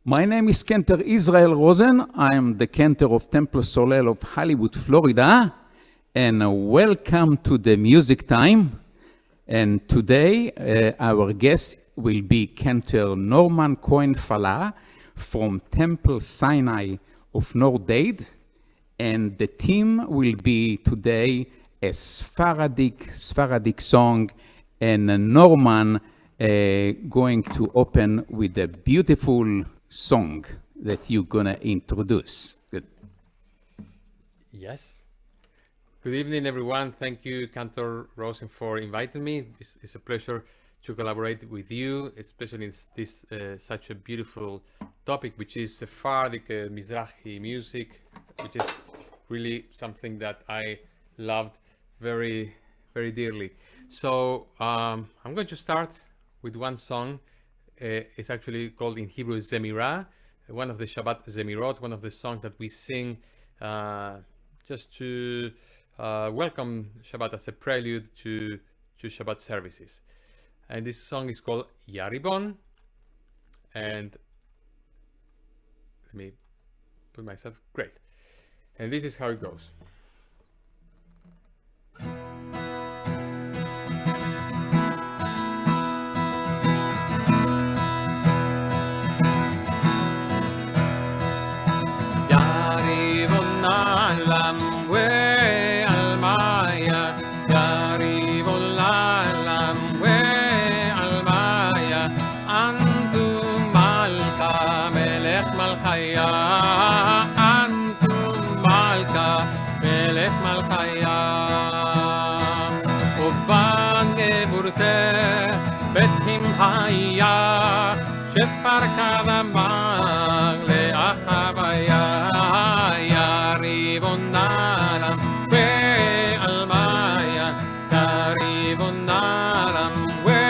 My name is Cantor Israel Rosen. I am the Cantor of Temple Soleil of Hollywood, Florida. And welcome to the music time. And today our guest will be Cantor Norman Cohen Falah from Temple Sinai of North Dade. And the theme will be today a Svaradic song, and Norman going to open with a beautiful song that you're gonna introduce. Good. Yes. Good evening, everyone. Thank you, Cantor Rosen, for inviting me. It's a pleasure to collaborate with you, especially in this such a beautiful topic, which is Sephardic Mizrahi music, which is really something that I loved very, very dearly. So I'm going to start with one song. It's actually called in Hebrew Zemirah, one of the Shabbat Zemirot, one of the songs that we sing just to welcome Shabbat as a prelude to Shabbat services. And this song is called Yaribon. And let me put myself, great. And this is how it goes. Haya Shefar Kadamag Le'achavaya Yaribon Alam We Almaya Yaribon Alam We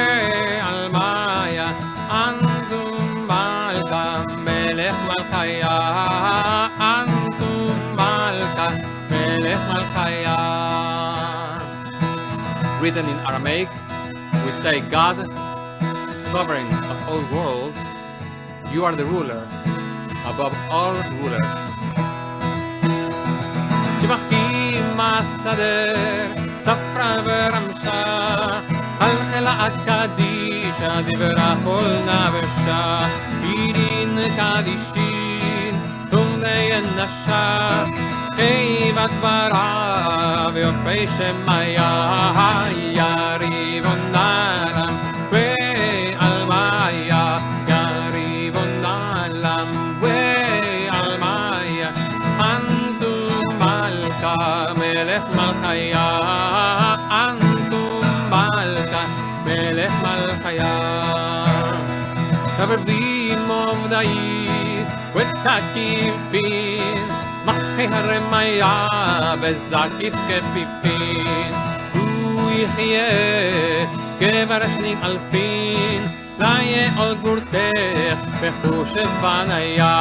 Almaya Antum Malka Melech Malchaya Antum Malka Melech Malchaya. Written in Aramaic, we say, God, sovereign of all worlds, you are the ruler above all rulers. Shivachti masader, safra veramsha, al chela kadisha, divera kol navesha, idin kadishin, tumneyen nasha, eivat vara, veofei shemaya, yaribon aram, Malchaya, Antum Malka, Melech Malchaya. Kavavim Ovdai, Wetakifin, Machi Haremaya, Bezakif Kefifin, Hu Yihye, Kevar Shnin Alfin, Laye Ol Gurtech, Bechu Shevanaya,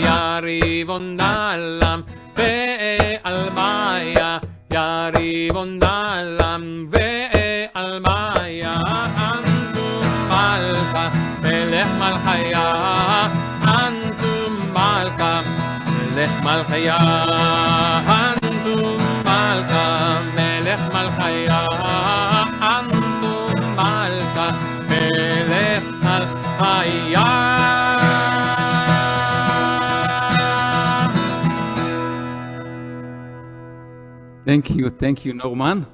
Yaribon Alam, Ve'almaya, Yaribon Alam, Ve'almaya, Antum Malka, Melech Malchaya, Antum Malka, Melech Malchaya, Antum Malka, Melech Malchaya, Antum Malka, Melech Malchaya. Thank you, Norman.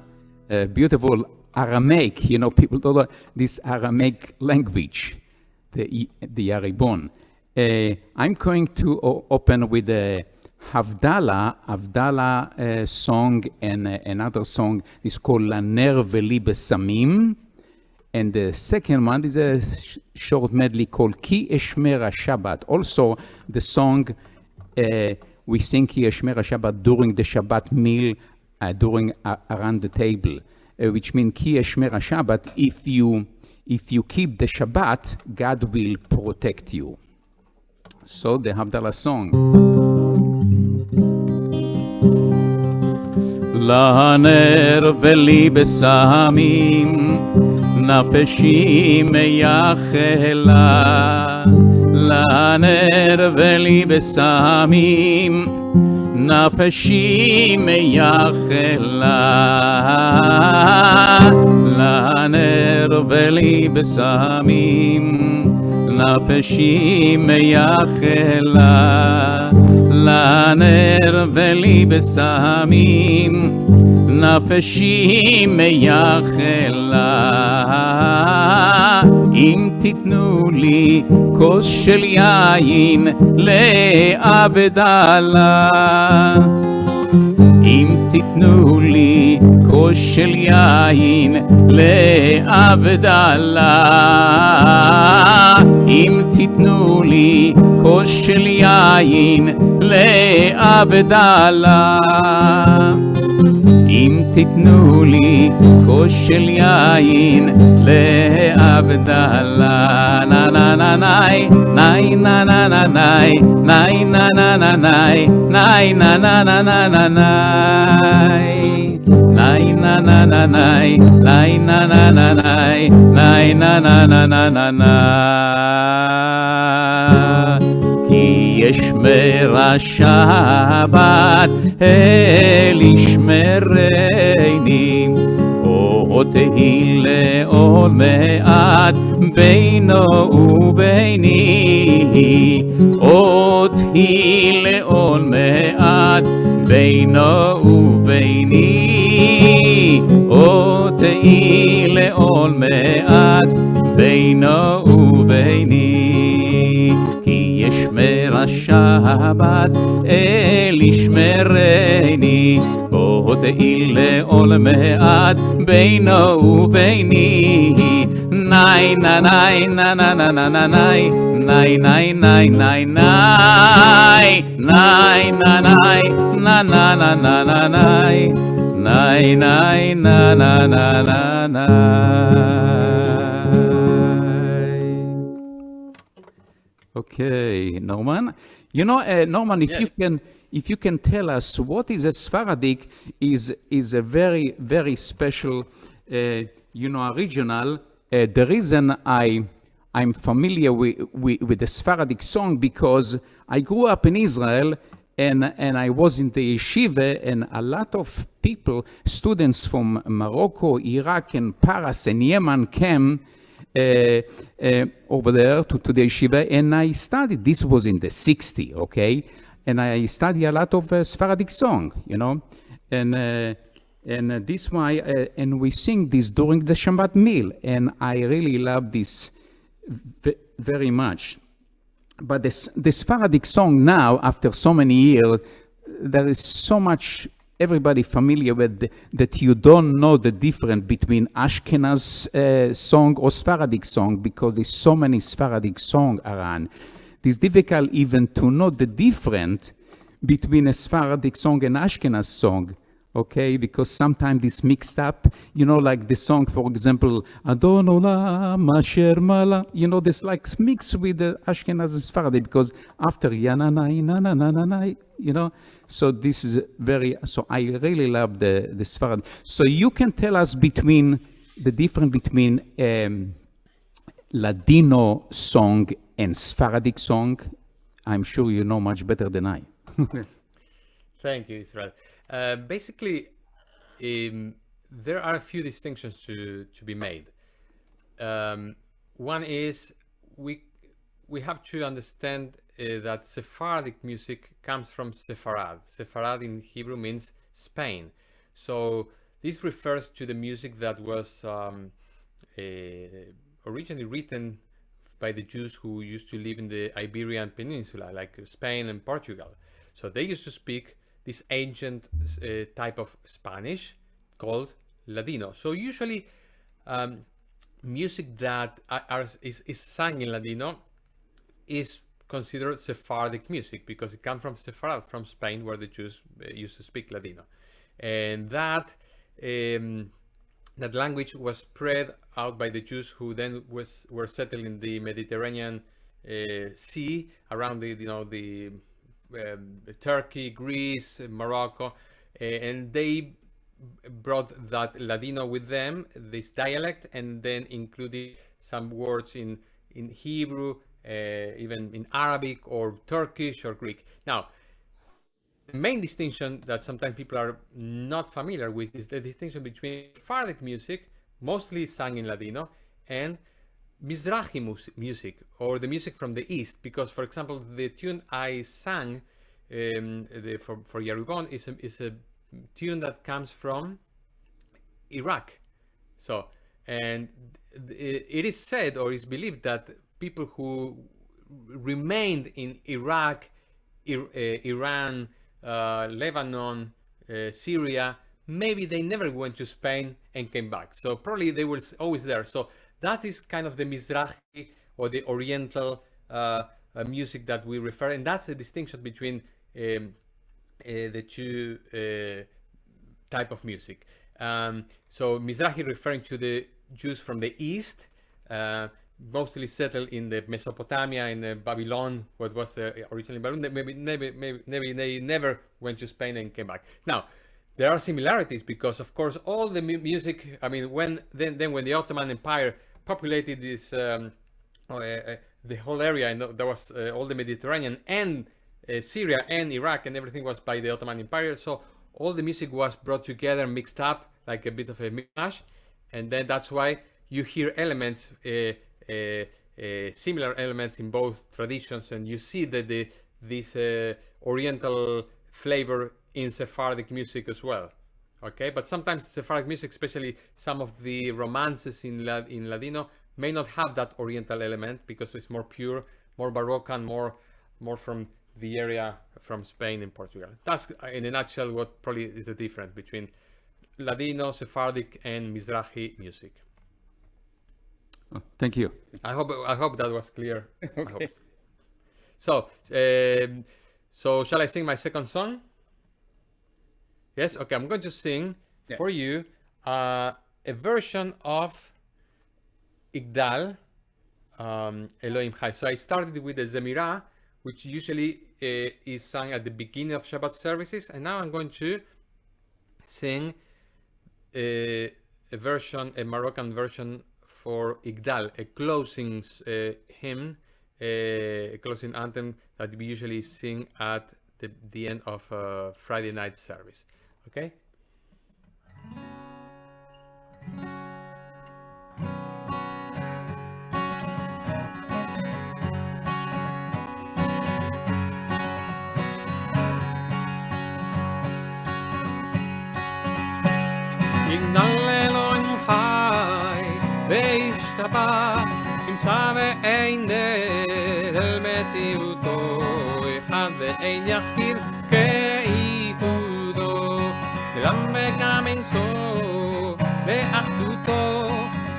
Beautiful Aramaic. You know, people don't know this Aramaic language, the Yaribon. I'm going to open with a Havdalah song, and another song is called Laner Veli Besamim. And the second one is a short medley called Ki Eshmer Shabbat. Also, the song we sing Ki Eshmer Shabbat during the Shabbat meal, during around the table, which means Ki Eshmer Shabbat. If you keep the Shabbat, God will protect you. So the Havdalah song. Laner veli besamim, nafeshi meyachela. לנר ולי בסמים, נפשי מייחלה. לנר ולי בסמים, נפשי מייחלה. לנר ולי בסמים, נפשי מייחלה. אם תיתנו לי כוס של יין לאבדלה, אם תיתנו לי כוס של יין לאבדלה, אם תיתנו לי כוס של יין לאבדלה, אם תיתנו לי כוס של יין לאבדלה. נה נה נה ניי, ניי נה נה נה ניי, ניי נה נה נה ניי, ניי נה נה נה נה נה ניי, ניי נה נה נה ניי, ניי נה נה נה ניי, ניי נה נה נה נה נה ניי. כי ישמר השבת אל ישמרני, או תהי לעול מעט בינו וביני, או תהי לעול מעט בינו וביני, או תהי לעול מעט בינו וביני. כי ישמר השבת אל ישמרני, או תהי לעול מעט בינו וביני. ניי נה ניי נה נה נה נה נה ניי, ניי ניי ניי ניי ניי, ניי נה ניי נה נה נה נה נה ניי, ניי ניי נה נה נה נה ניי. Okay, Norman. You know, Norman, Yes. if you can tell us what is a Svaradic, is a very, very special, original. The reason I'm familiar with the Svaradic song because I grew up in Israel and I was in the yeshiva, and a lot of people, students from Morocco, Iraq, and Paras and Yemen came over there to the yeshiva, and I studied. This was in the 60s, okay? And I studied a lot of Sephardic song, and this why, and we sing this during the Shabbat meal, and I really love this very much. But the Sephardic song now, after so many years, there is so much everybody familiar with that you don't know the difference between Ashkenaz song or Sephardic song, because there's so many Sephardic songs around. It's difficult even to know the difference between a Sephardic song and Ashkenaz song, okay? Because sometimes it's mixed up, like the song, for example, Adon Olam Asher Mala, this like mixed with the Ashkenaz and Sephardic, because after Yananai, Nanananai, so this is so I really love the Sephardic. So you can tell us the difference between Ladino song and Sephardic song. I'm sure you know much better than I. Thank you, Israel. Basically, there are a few distinctions to be made. One is we have to understand that Sephardic music comes from Sepharad. Sepharad in Hebrew means Spain. So this refers to the music that was originally written by the Jews who used to live in the Iberian Peninsula, like Spain and Portugal. So they used to speak this ancient type of Spanish called Ladino. So usually music that is sung in Ladino is considered Sephardic music because it comes from Sepharad, from Spain, where the Jews used to speak Ladino. And that language was spread out by the Jews who then were settled in the Mediterranean Sea around the Turkey, Greece, Morocco, and they brought that Ladino with them, this dialect, and then included some words in Hebrew even in Arabic or Turkish or Greek. Now, the main distinction that sometimes people are not familiar with is the distinction between Sephardic music, mostly sung in Ladino, and Mizrahi music, or the music from the East. Because, for example, the tune I sang for Yaribon is a tune that comes from Iraq. So, and it is said or is believed that people who remained in Iraq, Iran, Lebanon, Syria, maybe they never went to Spain and came back. So probably they were always there. So that is kind of the Mizrahi or the Oriental music that we refer, and that's the distinction between the two type of music. So Mizrahi referring to the Jews from the East, mostly settled in the Mesopotamia, in Babylon, what was originally Babylon. Maybe they never went to Spain and came back. Now, there are similarities because, of course, all the music. I mean, when the Ottoman Empire populated this the whole area, and there was all the Mediterranean and Syria and Iraq, and everything was by the Ottoman Empire. So all the music was brought together, mixed up like a bit of a mishmash, and then that's why you hear elements. Similar elements in both traditions, and you see that this Oriental flavor in Sephardic music as well. Okay, but sometimes Sephardic music, especially some of the romances in Ladino, may not have that Oriental element because it's more pure, more Baroque, and more from the area from Spain and Portugal. That's in a nutshell what probably is the difference between Ladino, Sephardic, and Mizrahi music. Oh, thank you. I hope that was clear. Okay. So shall I sing my second song? Yes. Okay. I'm going to sing for you a version of Igdal, Elohim Chai. So I started with the Zemirah, which usually is sung at the beginning of Shabbat services, and now I'm going to sing a Moroccan version for Igdal, a closing hymn, a closing anthem that we usually sing at the end of Friday night service. Okay? Igdal Elohim Chai והשתבח ימצא ואין דל מציאותו אחד ואין יחקיר כאיחודו וגם וגם אין סוף לאחדותו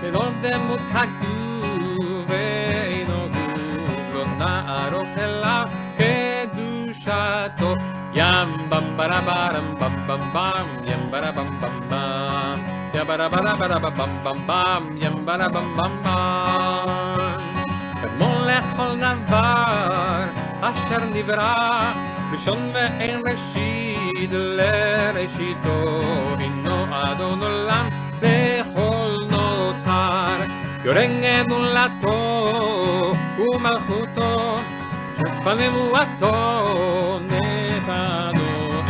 ולא דמות הגדול ואינו גוף לא נערוך אליו קדושתו ים במ ברברם במ במ במ ים ברבם במ במ Ya bara bara bara bam bam bam yam bara bam bam bam Mon lechol navar asher nivra bishon ve'en reshid lereshito inno adon olam bechol notzar yoreng edulato umalchuto shefanevuato nefado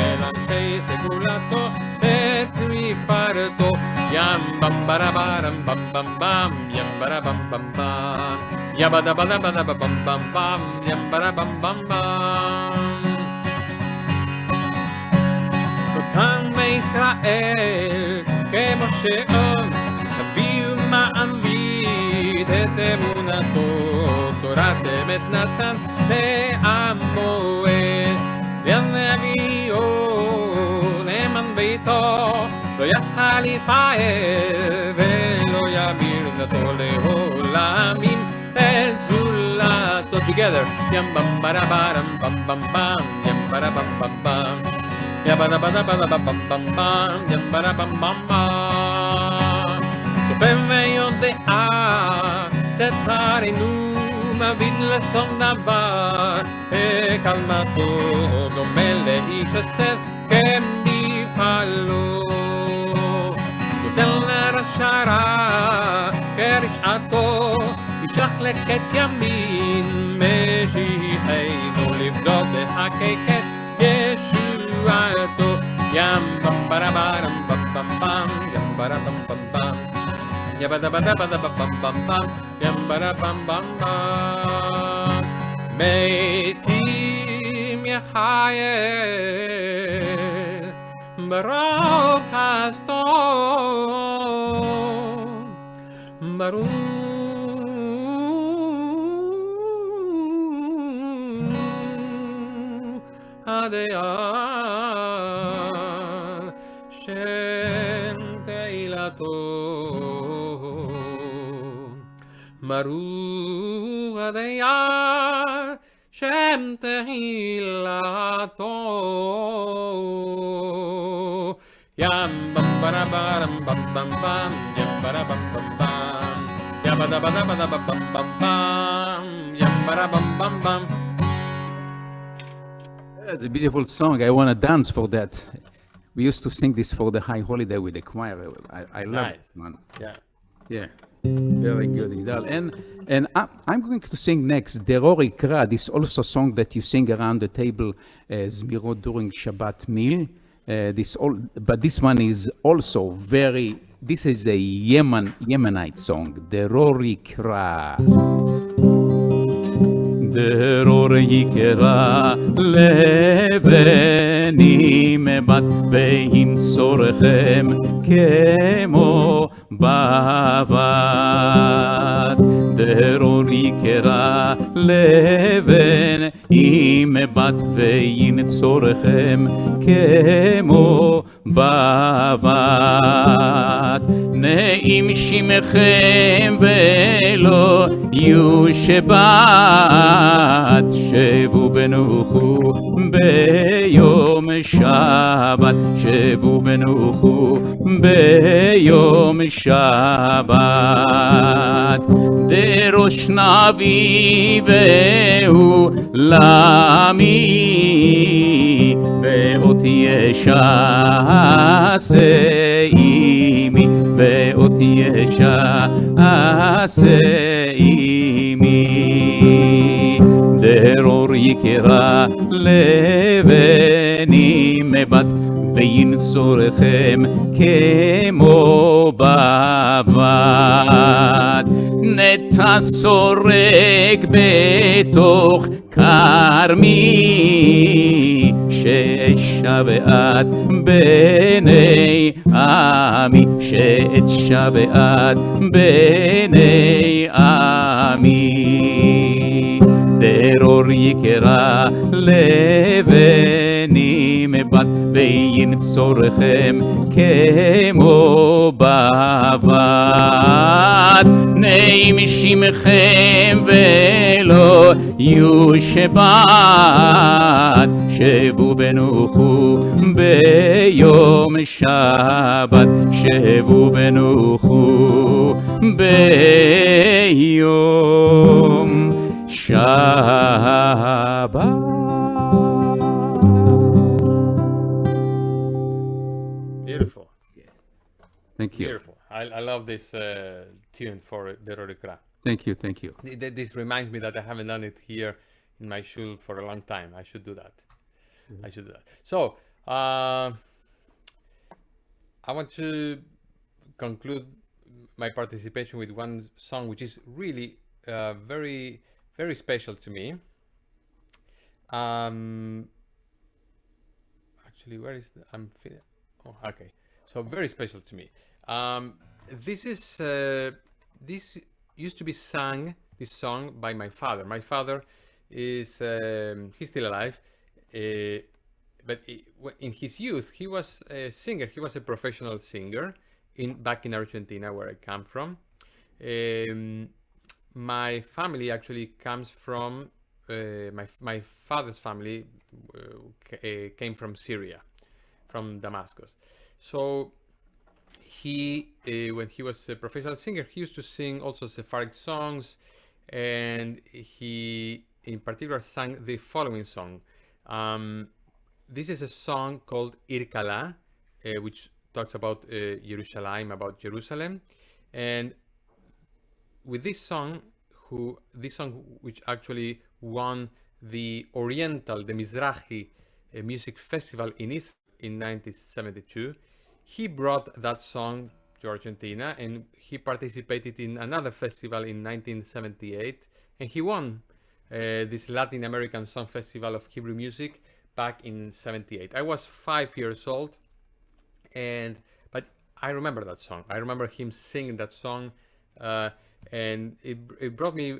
elam shei segulato Farto yam bam bara baram bam bam bam yam bara bam bam bam yabada bada bada bam bam bam yam bara bam bam bam Kan Israel que Moshe aviu ma'amid et emunato Torat emet natan le'amoed le'aviu neman beito לא יכל לפעל ולא ימיר נתו לעולמים לזולתו together ים בם ברה ברם בם בם בם ים ברה בם בם בם ים ברה ברה ברה בם בם בם ים ברה בם בם בם סופם ויודע סתרנו מבין לשום דבר וקלמתו דומה לאיש אסף כמפעלו Del Rashara, Kerish'ato, שחלקת ימין משיחנו לבדוק בחכי קץ ישועתו ים במברברם במבם ים ברבם במבם ים בדבדבדבם במבם ים ברבם במבם מתים יחייל ברוב חסדו ברוך הדיין שם תהילתו ברוך הדיין שם תהילתו ים במברברם במבם ים ברבם במבם ים בדבדבדבם במבם ים ברבם במבם. It's a beautiful song. I want to dance for that. We used to sing this for the high holiday with the choir. I love Nice. it, man. Yeah. Yeah, very good, Igdal. And I'm going to sing next, Derori Kra, this also song that you sing around the table, Zmirot during Shabbat meal. But this one is also very, this is a Yemenite song, Derori Kra. דרור יקרא לבני מבט וימסורכם כמו בבת דרור יקרא לבני מבט וימסורכם כמו בבת נעים שמכם ולא יושבת שבו בנוחו ביום שבת שבו בנוחו ביום שבת דרוש נביא והוא למי ואות ישעשה עמי ואות ישעשה עמי דרור יקרא לבני מבט וינצורכם כמו בבת נטע סורק בתוך כרמי ששבעת בני עמי ששבעת בני עמי דרור יקרא לבני מבט וינצורכם כמו בבת נעים שמכם ולא יושבת שבו בנוחו ביום שבת שבו בנוחו ביום שבת. Beautiful. Thank you. Beautiful. I love this tune for the Rorikra. Thank you. Thank you. This reminds me that I haven't done it here in my shul for a long time. I should do that. I should do that. So, I want to conclude my participation with one song which is really very, very special to me. Actually, where is the, oh, okay. So very special to me. This is this used to be sung, this song, by my father. My father is he's still alive, but in his youth he was a singer. He was a professional singer back in Argentina, where I come from. My family actually comes from my father's family came from Syria, from Damascus. So he, when he was a professional singer, he used to sing also Sephardic songs, and he in particular sang the following song. This is a song called Irkala, which talks about Jerusalem, and with this song, this song which actually won the Oriental, the Mizrahi music festival in Israel in 1972. He brought that song to Argentina, and he participated in another festival in 1978, and he won this Latin American Song Festival of Hebrew Music back in 78. I was 5 years old, but I remember that song. I remember him singing that song, and it brought me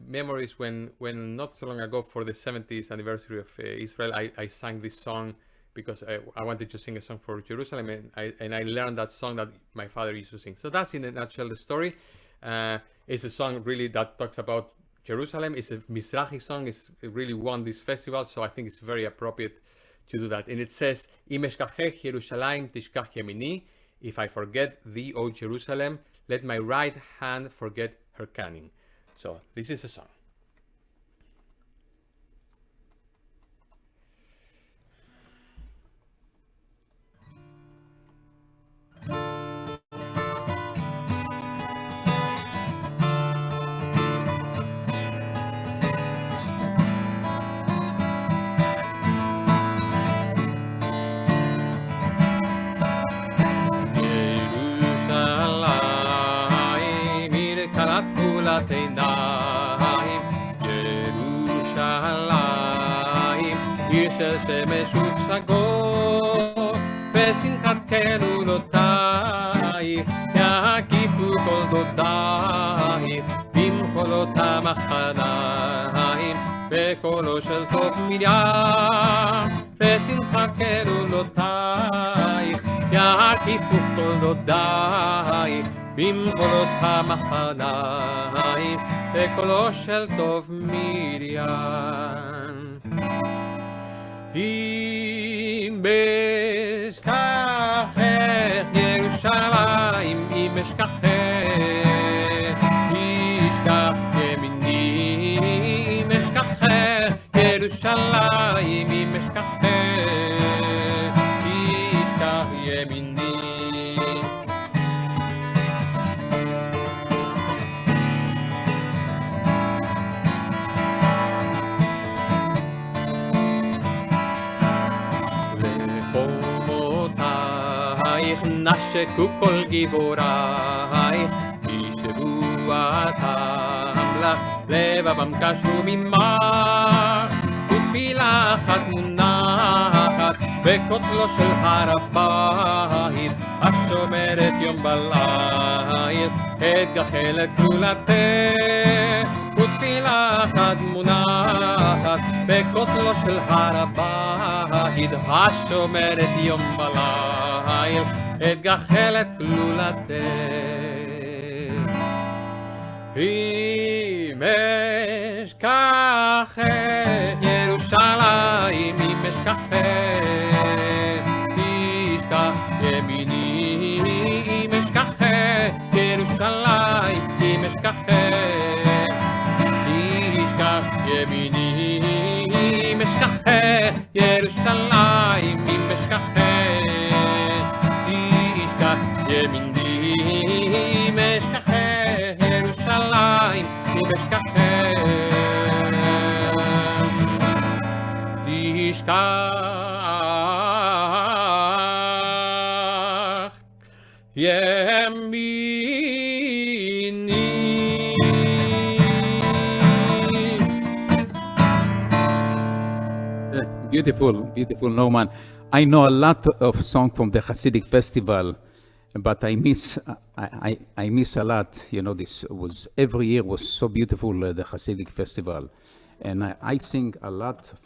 memories when not so long ago, for the 70th anniversary of Israel, I sang this song because I wanted to sing a song for Jerusalem, and I learned that song that my father used to sing. So that's in a nutshell the story. It's a song really that talks about Jerusalem. It's a Mizrahi song. It really won this festival, so I think it's very appropriate to do that. And it says, Im eshkachech Yerushalayim tishkach yemini. If I forget thee, O Jerusalem, let my right hand forget her cunning. So this is a song. עיניים, ירושלים, עיר של שמש ופסגות, ושמחת כלולותייך, יקיפו כל דודייך, במחולות המחניים, בקולו של טוב מרים, ושמחת כלולותייך, יקיפו כל דודייך, במחולות המחניים, בקולו של טוב מרים. אם אשכחך ירושלים, אם אשכחך, תשכח ימיני, אם אשכחך ירושלים, אם אשכחך, תשכח ימיני. נשקו כל גיבורייך, בשבועתם לך, לבבם קשרו ממך, ותפילה אחת מונחת, בכותלו של הר הבית, השומרת יום בליל, את גחלת גלולתך, ותפילה אחת מונחת, בכותלו של הר הבית, השומרת יום בליל, את גחלת גלולתך. אם אשכחך ירושלים, אם אשכחך, תשכח ימיני, אם אשכחך ירושלים, אם אשכחך, תשכח ימיני, אם אשכחך ירושלים, אם אשכחך, ימיני, אם אשכחך ירושלים, אם אשכחך, תשכח ימיני. Beautiful, beautiful, Norman. I know a lot of songs from the Hasidic festival, but I miss a lot. You know, this was every year was so beautiful, the Hasidic festival, and I sing a lot of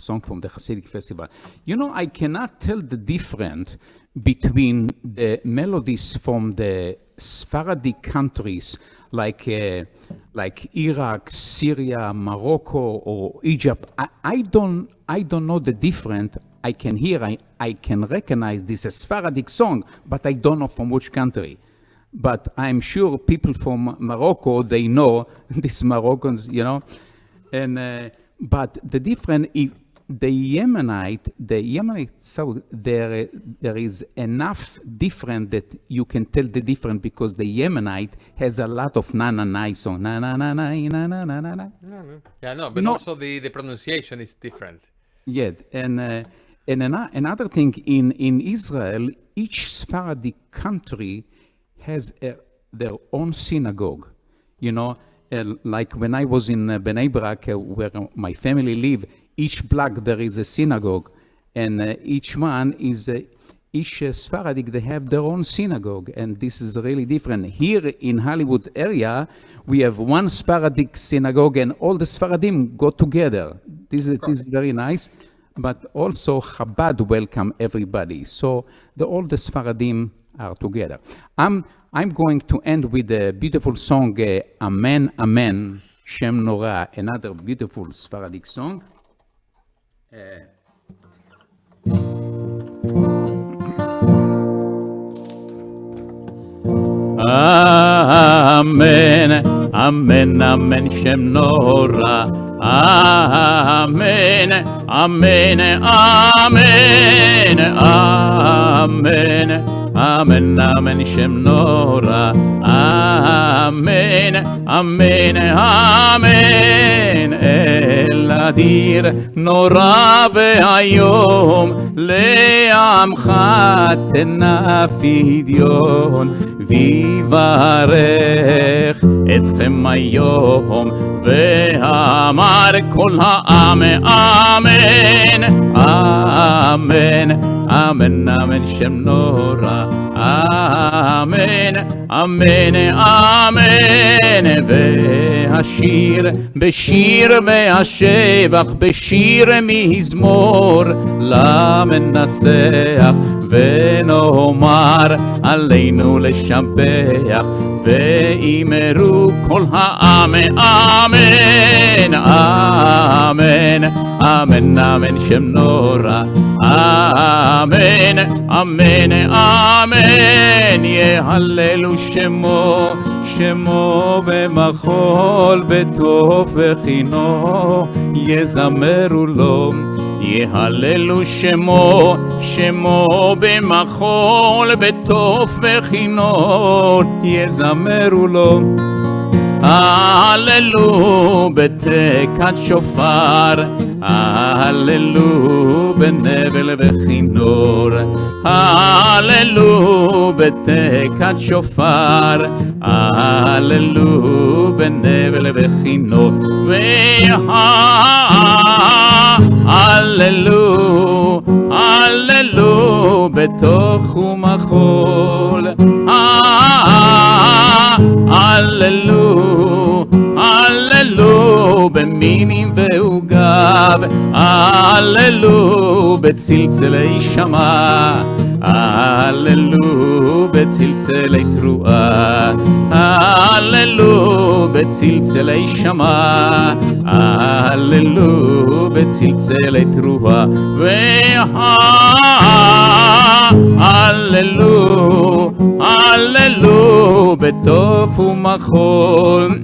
song from the Hasidic festival. You know, I cannot tell the difference between the melodies from the Sephardic countries like Iraq, Syria, Morocco, or Egypt. I don't know the difference. I can hear, I can recognize this as Svaradic song, but I don't know from which country. But I'm sure people from Morocco, they know these Moroccans, you know. And but the difference, the Yemenite, so there is enough different that you can tell the difference because the Yemenite has a lot of na-na-na song. Na-na-na-na-na-na-na-na. Yeah, no, but also the pronunciation is different. Yeah, and another thing, in Israel, each Sephardic country has their own synagogue. You know, like when I was in Bnei Brak, where my family live, each block there is a synagogue, and each Sephardic, they have their own synagogue, and this is really different. Here in Hollywood area, we have one Sephardic synagogue, and all the Sephardim go together. This is very nice, but also Chabad welcome everybody. So all the Sephardim are together. I'm going to end with a beautiful song, Amen, Amen, Shem Norah, another beautiful Sephardic song. Amen, Amen, Amen, Shem Norah. Amen, Amen, Amen, Amen, Amen, Amen, Shem Norah. Amen, Amen, Amen, El Adir נורא והיום לעמך תנה פדיון ויברך אתכם היום ואמר כל העם אמן אמן אמן אמן שם נורא אמן אמן אמן והשיר בשיר והשבח בשיר מזמור למנצח ונאמר עלינו לשבח ואמרו כל העם אמן אמן אמן אמן שם נורא אמן אמן אמן יהללו שמו שמו במחול בטוב וחינו יזמרו לו יהללו שמו שמו במחול בטוב וחינו יזמרו לו הללו בתקעת שופר הללו בנבל וכינור הללו בתקעת שופר הללו בנבל וכינור הללו הללו בתוך ומחול הללו הללו במינים ועוגב הללו בצלצלי שמע הללו בצלצלי תרועה הללו בצלצלי שמע הללו בצלצלי תרועה הללו הללו בטוב ומחול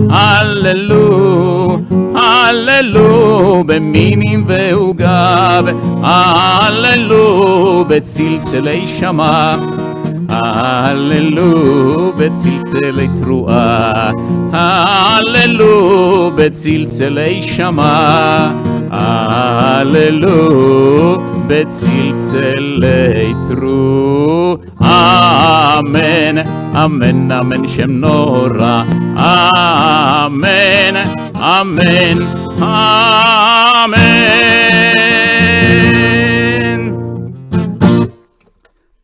הללו הללו במינים ועוגב הללו בצלצלי שמע הללו בצלצלי תרועה הללו בצלצלי שמע הללו בצלצלי תרועה אמן אמן אמן שם נורא אמן אמן amen.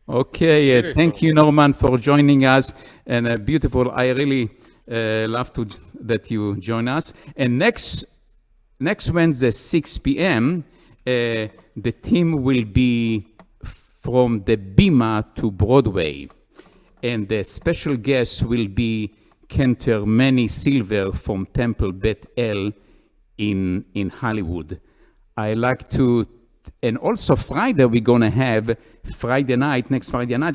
Okay, thank you, Norman, for joining us. And beautiful. I really love that you join us. And next Wednesday, 6 p.m., the team will be from the Bima to Broadway. And the special guest will be Cantor Manny Silver from Temple Beth El in Hollywood. I like to, and also Friday we're gonna have, next Friday night,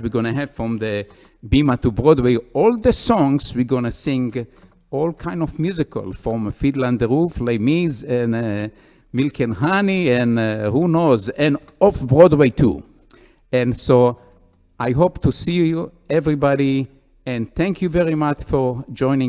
we're gonna have from the Bima to Broadway, all the songs we're gonna sing all kind of musical, from Fiddler on the Roof, Les Mis, and Milk and Honey, and who knows, and off-Broadway too. And so I hope to see you, everybody, and thank you very much for joining